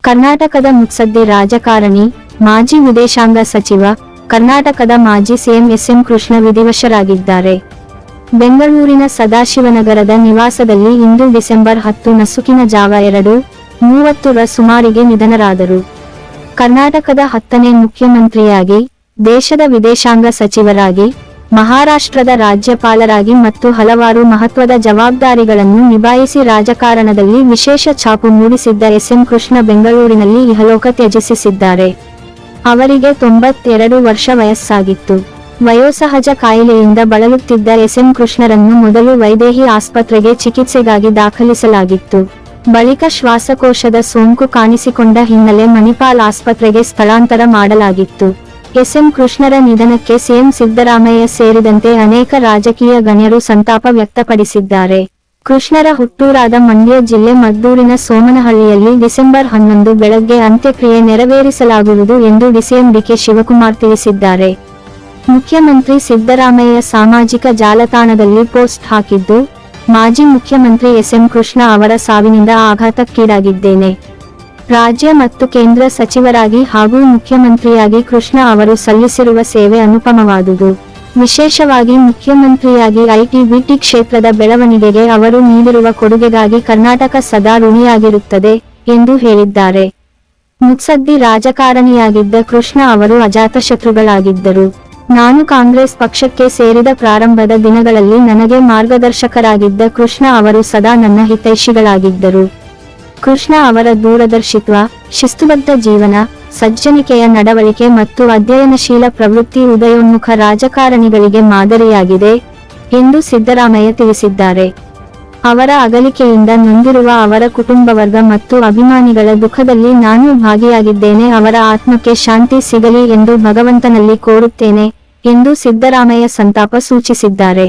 ಕರ್ನಾಟಕದ ಮುತ್ಸದ್ದಿ ರಾಜಕಾರಣಿ, ಮಾಜಿ ವಿದೇಶಾಂಗ ಸಚಿವ, ಕರ್ನಾಟಕದ ಮಾಜಿ ಸಿಎಂ ಎಸ್.ಎಂ. ಕೃಷ್ಣ ವಿಧಿವಶರಾಗಿದ್ದಾರೆ. ಬೆಂಗಳೂರಿನ ಸದಾಶಿವನಗರದ ನಿವಾಸದಲ್ಲಿ ಇಂದು ಡಿಸೆಂಬರ್ 10 ನಸುಕಿನ ಜಾವ 2:30ರ ಸುಮಾರಿಗೆ ನಿಧನರಾದರು. ಕರ್ನಾಟಕದ 10ನೇ ಮುಖ್ಯಮಂತ್ರಿಯಾಗಿ, ದೇಶದ ವಿದೇಶಾಂಗ ಸಚಿವರಾಗಿ, ಮಹಾರಾಷ್ಟ್ರದ ರಾಜ್ಯಪಾಲರಾಗಿ ಮತ್ತು ಹಲವಾರು ಮಹತ್ವದ ಜವಾಬ್ದಾರಿಗಳನ್ನು ನಿಭಾಯಿಸಿ ರಾಜಕಾರಣದಲ್ಲಿ ವಿಶೇಷ ಛಾಪು ಮೂಡಿಸಿದ್ದ ಎಸ್.ಎಂ. ಕೃಷ್ಣ ಬೆಂಗಳೂರಿನಲ್ಲಿ ಇಹಲೋಕ ತ್ಯಜಿಸಿದ್ದಾರೆ. ಅವರಿಗೆ 92 ವರ್ಷ ವಯಸ್ಸಾಗಿತ್ತು. ವಯೋಸಹಜ ಕಾಯಿಲೆಯಿಂದ ಬಳಲುತ್ತಿದ್ದ ಎಸ್.ಎಂ. ಕೃಷ್ಣರನ್ನು ಮೊದಲು ವೈದೇಹಿ ಆಸ್ಪತ್ರೆಗೆ ಚಿಕಿತ್ಸೆಗಾಗಿ ದಾಖಲಿಸಲಾಗಿತ್ತು. ಬಳಿಕ ಶ್ವಾಸಕೋಶದ ಸೋಂಕು ಕಾಣಿಸಿಕೊಂಡ ಹಿನ್ನೆಲೆ ಮಣಿಪಾಲ್ ಆಸ್ಪತ್ರೆಗೆ ಸ್ಥಳಾಂತರ ಮಾಡಲಾಗಿತ್ತು. ಎಸ್.ಎಂ. ಕೃಷ್ಣರ ನಿಧನಕ್ಕೆ ಸಿಎಂ ಸಿದ್ದರಾಮಯ್ಯ ಸೇರಿದಂತೆ ಅನೇಕ ರಾಜಕೀಯ ಗಣ್ಯರು ಸಂತಾಪ ವ್ಯಕ್ತಪಡಿಸಿದ್ದಾರೆ. ಕೃಷ್ಣರ ಹುಟ್ಟೂರಾದ ಮಂಡ್ಯ ಜಿಲ್ಲೆ ಮದ್ದೂರಿನ ಸೋಮನಹಳ್ಳಿಯಲ್ಲಿ ಡಿಸೆಂಬರ್ 11 ಬೆಳಗ್ಗೆ ಅಂತ್ಯಕ್ರಿಯೆ ನೆರವೇರಿಸಲಾಗುವುದು ಎಂದು ಡಿಸಿಎಂ ಡಿ.ಕೆ. ಶಿವಕುಮಾರ್ ತಿಳಿಸಿದ್ದಾರೆ. ಮುಖ್ಯಮಂತ್ರಿ ಸಿದ್ದರಾಮಯ್ಯ ಸಾಮಾಜಿಕ ಜಾಲತಾಣದಲ್ಲಿ ಪೋಸ್ಟ್ ಹಾಕಿದ್ದು, ಮಾಜಿ ಮುಖ್ಯಮಂತ್ರಿ ಎಸ್.ಎಂ. ಕೃಷ್ಣ ಅವರ ಸಾವಿನಿಂದ ಆಘಾತಕ್ಕೀಡಾಗಿದ್ದೇನೆ. ರಾಜ್ಯ ಮತ್ತು ಕೇಂದ್ರ ಸಚಿವರಾಗಿ ಹಾಗೂ ಮುಖ್ಯಮಂತ್ರಿಯಾಗಿ ಕೃಷ್ಣ ಅವರು ಸಲ್ಲಿಸಿರುವ ಸೇವೆ ಅನುಪಮವಾದುದು. ವಿಶೇಷವಾಗಿ ಮುಖ್ಯಮಂತ್ರಿಯಾಗಿ ಐಟಿ-ಬಿಟಿ ಕ್ಷೇತ್ರದ ಬೆಳವಣಿಗೆಗೆ ಅವರು ನೀಡಿರುವ ಕೊಡುಗೆಗಾಗಿ ಕರ್ನಾಟಕ ಸದಾ ಋಣಿಯಾಗಿರುತ್ತದೆ ಎಂದು ಹೇಳಿದ್ದಾರೆ. ಮುತ್ಸದ್ದಿ ರಾಜಕಾರಣಿಯಾಗಿದ್ದ ಕೃಷ್ಣ ಅವರು ಅಜಾತಶತ್ರುಗಳಾಗಿದ್ದರು. ನಾನು ಕಾಂಗ್ರೆಸ್ ಪಕ್ಷಕ್ಕೆ ಸೇರಿದ ಪ್ರಾರಂಭದ ದಿನಗಳಲ್ಲಿ ನನಗೆ ಮಾರ್ಗದರ್ಶಕರಾಗಿದ್ದ ಕೃಷ್ಣ ಅವರು ಸದಾ ನನ್ನ ಹಿತೈಷಿಗಳಾಗಿದ್ದರು. ಕೃಷ್ಣ ಅವರ ದೂರದರ್ಶಿತ್ವ, ಶಿಸ್ತುಬದ್ಧ ಜೀವನ, ಸಜ್ಜನಿಕೆಯ ನಡವಳಿಕೆ ಮತ್ತು ಅಧ್ಯಯನಶೀಲ ಪ್ರವೃತ್ತಿ ಉದಯೋನ್ಮುಖ ರಾಜಕಾರಣಿಗಳಿಗೆ ಮಾದರಿಯಾಗಿದೆ ಎಂದು ಸಿದ್ದರಾಮಯ್ಯ ತಿಳಿಸಿದ್ದಾರೆ. ಅವರ ಅಗಲಿಕೆಯಿಂದ ನೊಂದಿರುವ ಅವರ ಕುಟುಂಬವರ್ಗ ಮತ್ತು ಅಭಿಮಾನಿಗಳ ದುಃಖದಲ್ಲಿ ನಾನು ಭಾಗಿಯಾಗಿದ್ದೇನೆ. ಅವರ ಆತ್ಮಕ್ಕೆ ಶಾಂತಿ ಸಿಗಲಿ ಎಂದು ಭಗವಂತನಲ್ಲಿ ಕೋರುತ್ತೇನೆ ಎಂದು ಸಿದ್ದರಾಮಯ್ಯ ಸಂತಾಪ ಸೂಚಿಸಿದ್ದಾರೆ.